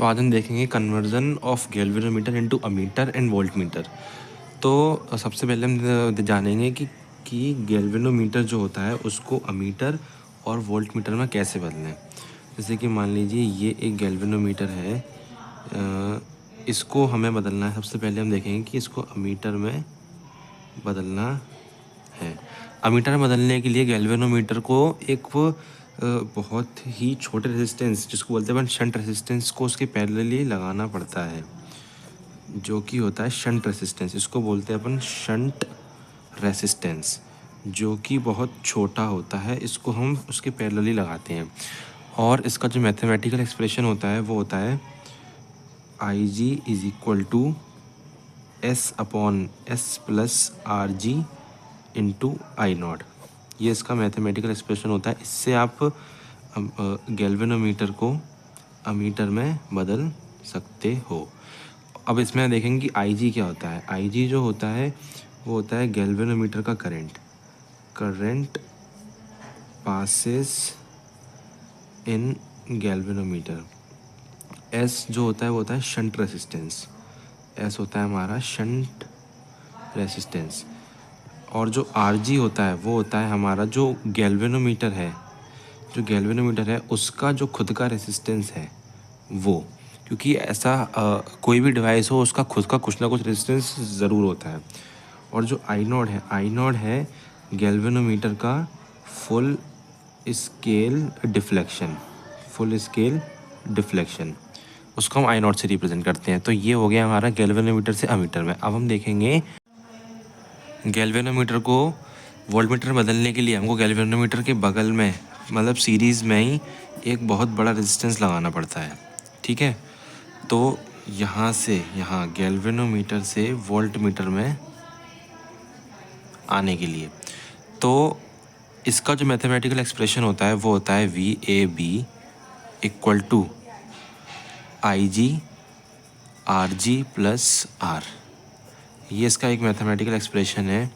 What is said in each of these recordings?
तो आज हम देखेंगे conversion of galvanometer into ammeter and voltmeter. तो सबसे पहले हम जानेंगे कि गैल्वेनोमीटर जो होता है उसको अमीटर और वोल्टमीटर में कैसे बदलें। जैसे कि मान लीजिए ये एक गैल्वेनोमीटर है, इसको हमें बदलना है। सबसे पहले हम देखेंगे कि इसको अमीटर में बदलना है। अमीटर में बदलने के लिए गैल्वेनोमीटर को एक बहुत ही छोटे रेजिस्टेंस, जिसको बोलते हैं अपन शंट रेजिस्टेंस, को उसके पैरेलली लगाना पड़ता है, जो कि होता है शंट रेजिस्टेंस। इसको बोलते हैं अपन शंट रेजिस्टेंस, जो कि बहुत छोटा होता है। इसको हम उसके पैरेलली लगाते हैं और इसका जो मैथमेटिकल एक्सप्रेशन होता है वो होता है I G is equal to S upon S plus R G into I naught. ये इसका मैथमेटिकल एक्सप्रेशन होता है। इससे आप गैल्वेनोमीटर को अमीटर में बदल सकते हो। अब इसमें देखेंगे कि आई जी क्या होता है। आई जी जो होता है वो होता है गैल्वेनोमीटर का करंट पासेस इन गैल्वेनोमीटर। एस जो होता है वो होता है शंट रेसिस्टेंस। एस होता है हमारा शंट रेसिस्टेंस। और जो आर जी होता है वो होता है हमारा जो गैल्वेनोमीटर है उसका जो खुद का रेसिस्टेंस है वो। क्योंकि ऐसा कोई भी डिवाइस हो उसका खुद का कुछ ना कुछ रेजिस्टेंस ज़रूर होता है। और जो आई नॉट है गैल्वेनोमीटर का फुल स्केल डिफ्लेक्शन, उसको हम आई नॉट से रिप्रेजेंट करते हैं। तो ये हो गया हमारा गैल्वेनोमीटर से अमीटर में। अब हम देखेंगे गैल्वेनोमीटर को वोल्टमीटर में बदलने के लिए हमको गैल्वेनोमीटर के बगल में, मतलब सीरीज़ में ही एक बहुत बड़ा रेजिस्टेंस लगाना पड़ता है। ठीक है, तो यहाँ गैल्वेनोमीटर से वोल्टमीटर में आने के लिए तो इसका जो मैथमेटिकल एक्सप्रेशन होता है वो होता है V A B equal to I G R G plus R. ये इसका एक मैथमेटिकल एक्सप्रेशन है।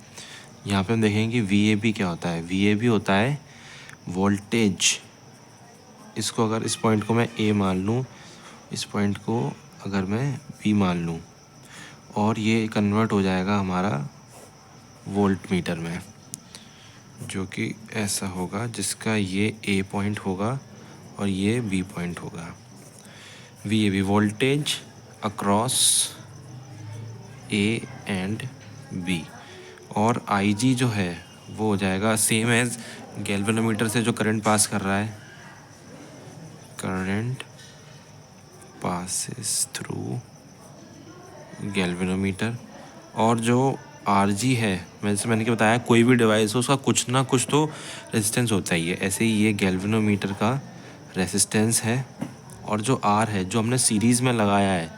यहाँ पे हम देखेंगे कि वी ए बी क्या होता है। वी ए बी होता है वोल्टेज। इसको अगर इस पॉइंट को मैं ए मान लूँ, इस पॉइंट को अगर मैं बी मान लूँ, और ये कन्वर्ट हो जाएगा हमारा वोल्टमीटर में, जो कि ऐसा होगा, जिसका ये ए पॉइंट होगा और ये बी पॉइंट होगा। V A B voltage across A and B. और आई जी जो है वो हो जाएगा सेम एज गैल्वेनोमीटर से जो करंट पास कर रहा है, करंट पासेस थ्रू गैल्वेनोमीटर। और जो आर जी है, मैंने क्या बताया, कोई भी डिवाइस हो उसका कुछ ना कुछ तो रेजिस्टेंस होता ही है। ऐसे ही ये गैल्वेनोमीटर का रेजिस्टेंस है। और जो आर है जो हमने सीरीज़ में लगाया है,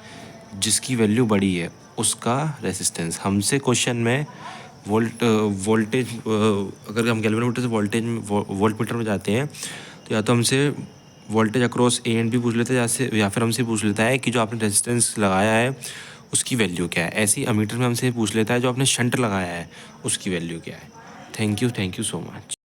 जिसकी वैल्यू बड़ी है, उसका रेजिस्टेंस। हमसे क्वेश्चन में वोल्टेज, अगर हम गैल्वेनोमीटर से वोल्टमीटर में जाते हैं तो या तो हमसे voltage across A and B पूछ लेते हैं, या फिर हमसे पूछ लेता है कि जो आपने रेजिस्टेंस लगाया है उसकी वैल्यू क्या है। ऐसे ही अमीटर में हमसे पूछ लेता है जो आपने शंट लगाया है उसकी वैल्यू क्या है। Thank you so much.